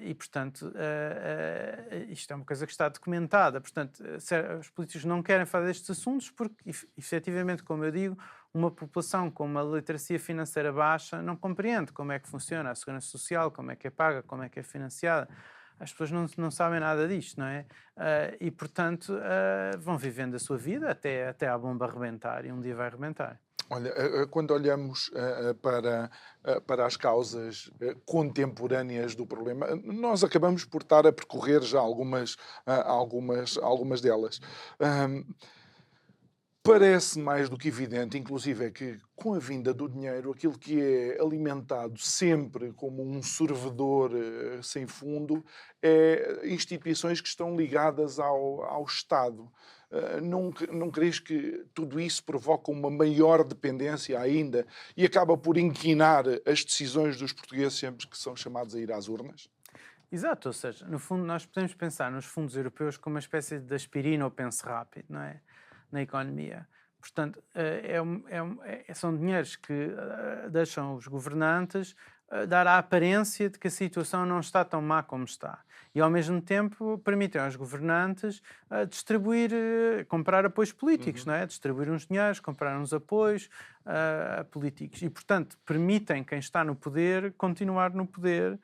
E, portanto, isto é uma coisa que está documentada. Portanto, os políticos não querem falar destes assuntos porque, efetivamente, como eu digo, uma população com uma literacia financeira baixa não compreende como é que funciona a segurança social, como é que é paga, como é que é financiada. As pessoas não sabem nada disto, não é? E, portanto, vão vivendo a sua vida até a bomba arrebentar, e um dia vai arrebentar. Olha, quando olhamos para as causas contemporâneas do problema, nós acabamos por estar a percorrer já algumas delas. Parece mais do que evidente, inclusive, é que com a vinda do dinheiro, aquilo que é alimentado sempre como um sorvedor sem fundo é instituições que estão ligadas ao Estado. Não crees que tudo isso provoca uma maior dependência ainda e acaba por inquinar as decisões dos portugueses sempre que são chamados a ir às urnas? Exato, ou seja, no fundo nós podemos pensar nos fundos europeus como uma espécie de aspirina ou pense rápido, não é? Na economia. Portanto, são dinheiros que deixam os governantes dar a aparência de que a situação não está tão má como está. E, ao mesmo tempo, permitem aos governantes distribuir, comprar apoios políticos, não é? Distribuir uns dinheiros, comprar uns apoios políticos. E, portanto, permitem quem está no poder continuar no poder,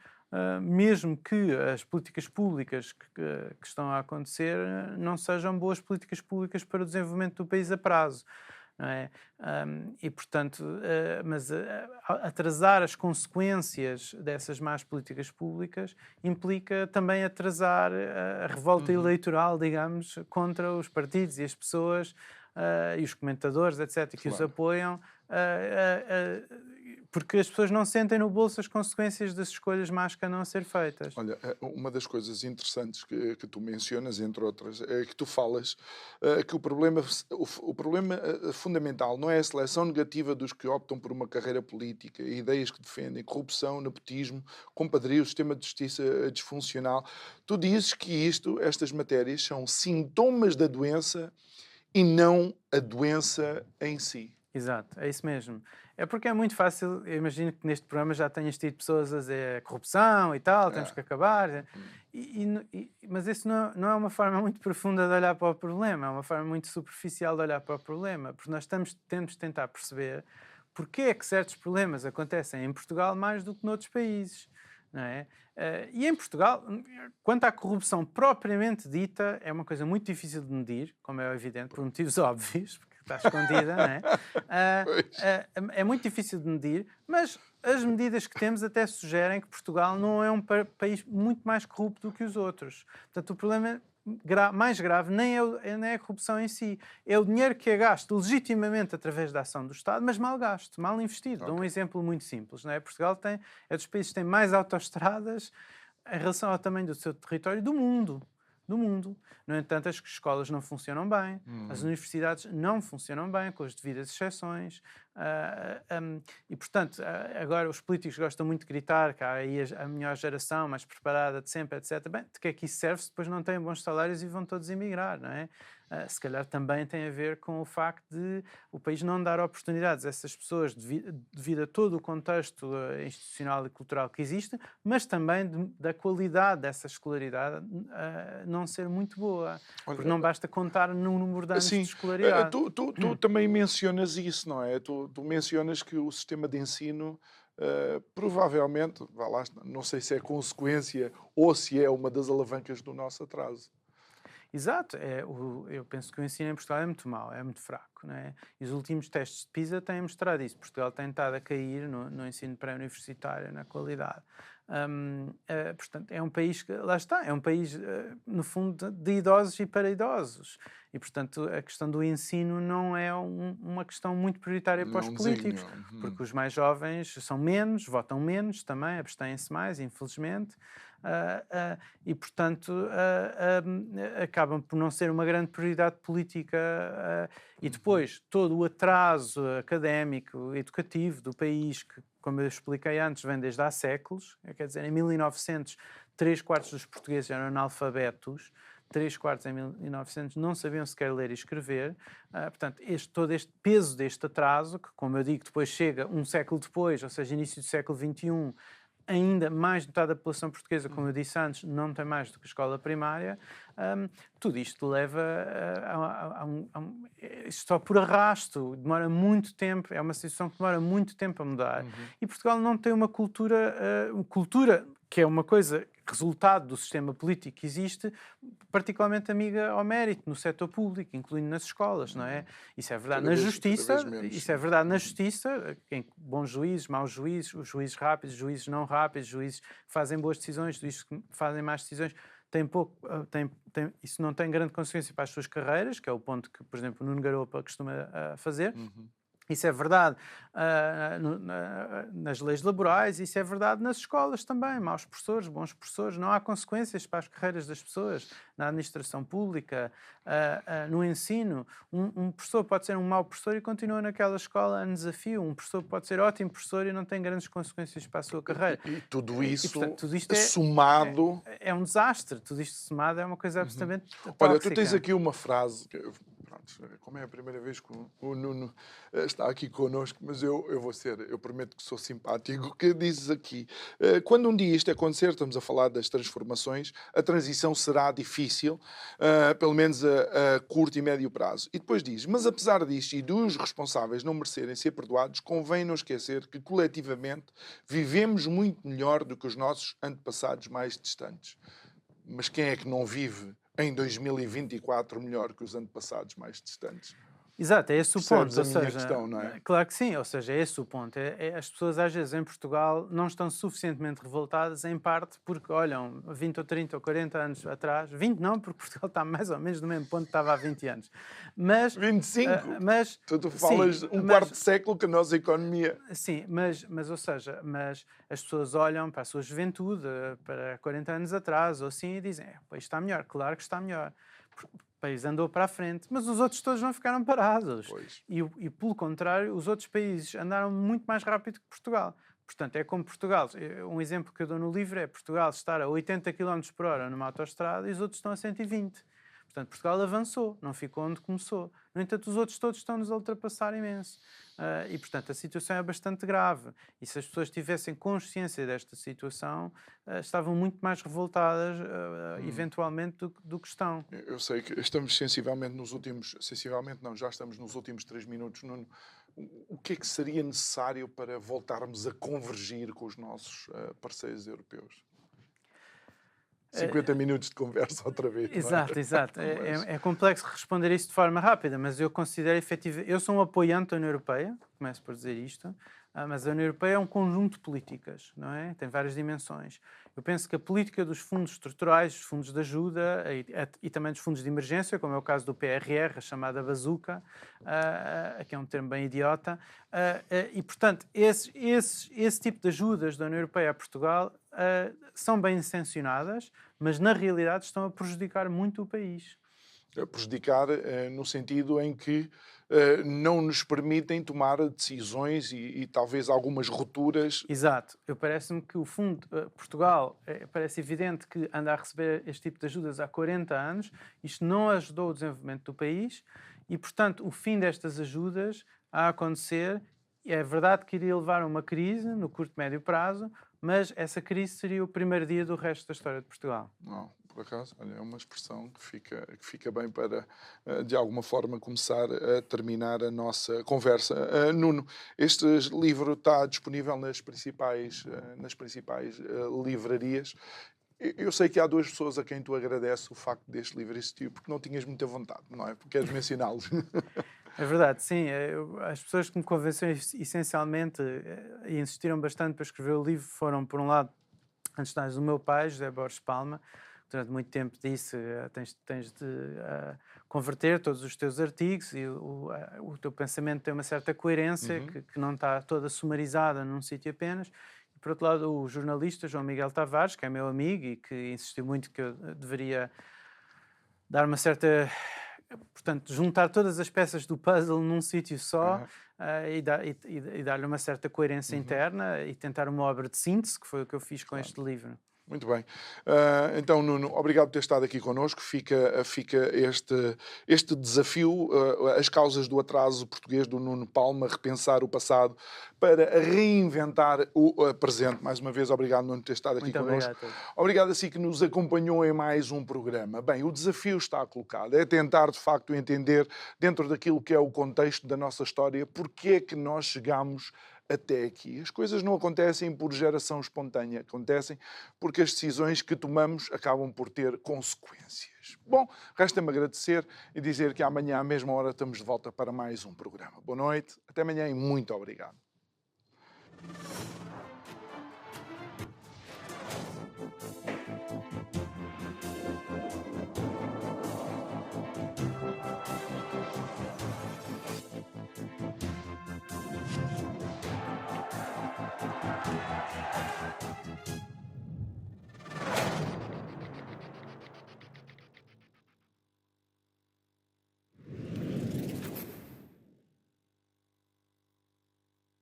mesmo que as políticas públicas que estão a acontecer não sejam boas políticas públicas para o desenvolvimento do país a prazo. Não é? E, portanto, mas atrasar as consequências dessas más políticas públicas implica também atrasar a revolta eleitoral, digamos, contra os partidos e as pessoas e os comentadores, etc., que os apoiam, porque as pessoas não sentem no bolso as consequências das escolhas más que andam a ser feitas. Olha, uma das coisas interessantes que tu mencionas, entre outras, é que tu falas que o problema fundamental não é a seleção negativa dos que optam por uma carreira política, ideias que defendem corrupção, nepotismo, compadrio, sistema de justiça disfuncional. Tu dizes que estas matérias são sintomas da doença e não a doença em si. Exato, é isso mesmo. É porque é muito fácil, eu imagino que neste programa já tenhas tido pessoas a dizer corrupção e tal, temos que acabar. Mas isso não é uma forma muito profunda de olhar para o problema, é uma forma muito superficial de olhar para o problema, porque nós temos de tentar perceber porque é que certos problemas acontecem em Portugal mais do que noutros países. Não é? E em Portugal, quanto à corrupção propriamente dita, é uma coisa muito difícil de medir, como é evidente, por motivos óbvios, porque está escondida, não é? É muito difícil de medir, mas as medidas que temos até sugerem que Portugal não é um país muito mais corrupto do que os outros. Portanto, o problema mais grave nem é a corrupção em si, é o dinheiro que é gasto legitimamente através da ação do Estado, mas mal gasto, mal investido. Dou um exemplo muito simples, não é? Portugal é dos países que têm mais autoestradas em relação ao tamanho do seu território do mundo. No entanto, as escolas não funcionam bem, as universidades não funcionam bem, com as devidas exceções. E, portanto, agora os políticos gostam muito de gritar que há aí a melhor geração, mais preparada de sempre, etc. Bem, de que é que isso serve se depois não têm bons salários e vão todos emigrar, não é? Se calhar também tem a ver com o facto de o país não dar oportunidades a essas pessoas devido a todo o contexto institucional e cultural que existe, mas também da qualidade dessa escolaridade não ser muito boa. Porque não basta contar no número de anos de escolaridade. Tu também mencionas isso, não é? Tu mencionas que o sistema de ensino provavelmente, não sei se é consequência ou se é uma das alavancas do nosso atraso. Exato, eu penso que o ensino em Portugal é muito mau, é muito fraco, não é? E os últimos testes de PISA têm mostrado isso. Portugal tem estado a cair no ensino pré-universitário, na qualidade. Portanto, é um país que, lá está, é um país, no fundo, de idosos e para idosos. E, portanto, a questão do ensino não é uma questão muito prioritária para os políticos, porque os mais jovens são menos, votam menos também, abstêm-se mais, infelizmente. e, portanto, acabam por não ser uma grande prioridade política. E depois, todo o atraso académico, educativo do país, que, como eu expliquei antes, vem desde há séculos. Quer dizer, em 1900, 3/4 dos portugueses eram analfabetos. 3/4 em 1900 não sabiam sequer ler e escrever. Portanto, todo este peso deste atraso, que, como eu digo, depois chega um século depois, ou seja, início do século XXI, ainda mais de metade da população portuguesa, como eu disse antes, não tem mais do que a escola primária. Tudo isto leva isto só por arrasto, demora muito tempo, é uma situação que demora muito tempo a mudar. E Portugal não tem uma cultura que é uma coisa, resultado do sistema político que existe, particularmente amiga ao mérito no setor público, incluindo nas escolas, não é? Isso é verdade na justiça, isso é verdade na justiça, em bons juízes, maus juízes, os juízes rápidos, juízes não rápidos, juízes que fazem boas decisões, juízes que fazem más decisões. Isso não tem grande consequência para as suas carreiras, que é o ponto que, por exemplo, o Nuno Garopa costuma fazer. Isso é verdade nas leis laborais, isso é verdade nas escolas também. Maus professores, bons professores, não há consequências para as carreiras das pessoas. Na administração pública, no ensino, um professor pode ser um mau professor e continua naquela escola em desafio. Um professor pode ser ótimo professor e não tem grandes consequências para a sua carreira. E tudo isso, portanto, tudo isto somado... É um desastre. Tudo isto somado é uma coisa absolutamente tóxica. Olha, tu tens aqui uma frase... Como é a primeira vez que o Nuno está aqui connosco, mas eu prometo que sou simpático, que dizes aqui, quando um dia isto acontecer, estamos a falar das transformações, a transição será difícil, pelo menos a curto e médio prazo. E depois diz, mas apesar disto e dos responsáveis não merecerem ser perdoados, convém não esquecer que coletivamente vivemos muito melhor do que os nossos antepassados mais distantes. Mas quem é que não vive em 2024 melhor que os antepassados mais distantes? Exato, é esse o ponto. Ou seja, questão, não é? Claro que sim, ou seja, é esse o ponto. As pessoas às vezes em Portugal não estão suficientemente revoltadas, em parte porque olham 20 ou 30 ou 40 anos atrás, 20 não, porque Portugal está mais ou menos no mesmo ponto que estava há 20 anos. Mas, 25? Tu falas quarto de século que a nossa economia... Sim, mas ou seja, as pessoas olham para a sua juventude, para 40 anos atrás, ou assim, e dizem, o país está melhor, claro que está melhor. O país andou para a frente, mas os outros todos não ficaram parados. E pelo contrário, os outros países andaram muito mais rápido que Portugal. Portanto, é como Portugal. Um exemplo que eu dou no livro é Portugal estar a 80 km por hora numa autoestrada e os outros estão a 120. Portanto, Portugal avançou, não ficou onde começou. No entanto, os outros todos estão-nos a ultrapassar imenso. E, portanto, a situação é bastante grave. E se as pessoas tivessem consciência desta situação, estavam muito mais revoltadas, eventualmente, do que estão. Eu sei que estamos sensivelmente nos últimos... Sensivelmente não, já estamos nos últimos 3 minutos. Nuno, o que é que seria necessário para voltarmos a convergir com os nossos parceiros europeus? 50 minutos de conversa outra vez. Exato, exato. É complexo responder isso de forma rápida, mas eu considero efetivo. Eu sou um apoiante da União Europeia, começo por dizer isto, mas a União Europeia é um conjunto de políticas, não é? Tem várias dimensões. Eu penso que a política dos fundos estruturais, dos fundos de ajuda e também dos fundos de emergência, como é o caso do PRR, a chamada bazuca, que é um termo bem idiota, e, portanto, esse tipo de ajudas da União Europeia a Portugal são bem intencionadas, mas na realidade estão a prejudicar muito o país. A prejudicar no sentido em que não nos permitem tomar decisões e talvez algumas rupturas. Exato. Parece-me que o fundo Portugal, parece evidente que anda a receber este tipo de ajudas há 40 anos. Isto não ajudou o desenvolvimento do país e, portanto, o fim destas ajudas a acontecer, é verdade que iria levar a uma crise no curto e médio prazo, mas essa crise seria o primeiro dia do resto da história de Portugal. Não, por acaso, olha, é uma expressão que fica bem para, de alguma forma, começar a terminar a nossa conversa. Nuno, este livro está disponível nas principais livrarias. Eu sei que há 2 pessoas a quem tu agradeces o facto deste livro existir, porque não tinhas muita vontade, não é? Porque queres mencioná-los. É verdade, sim. As pessoas que me convenceram essencialmente e insistiram bastante para escrever o livro foram, por um lado, antes de mais, o meu pai, José Borges Palma. Durante muito tempo disse tens de converter todos os teus artigos e o teu pensamento tem uma certa coerência que não está toda sumarizada num sítio apenas. por outro lado, o jornalista João Miguel Tavares, que é meu amigo e que insistiu muito que eu deveria dar uma certa... Portanto, juntar todas as peças do puzzle num sítio só e dar-lhe uma certa coerência interna e tentar uma obra de síntese, que foi o que eu fiz com este livro. Muito bem. Então, Nuno, obrigado por ter estado aqui connosco. Fica este desafio, as causas do atraso português do Nuno Palma, repensar o passado para reinventar o presente. Mais uma vez, obrigado, Nuno, por ter estado aqui connosco. Obrigado. Obrigado a si que nos acompanhou em mais um programa. Bem, o desafio está colocado. É tentar, de facto, entender, dentro daquilo que é o contexto da nossa história, porque é que nós chegamos até aqui. As coisas não acontecem por geração espontânea, acontecem porque as decisões que tomamos acabam por ter consequências. Bom, resta-me agradecer e dizer que amanhã, à mesma hora, estamos de volta para mais um programa. Boa noite, até amanhã e muito obrigado.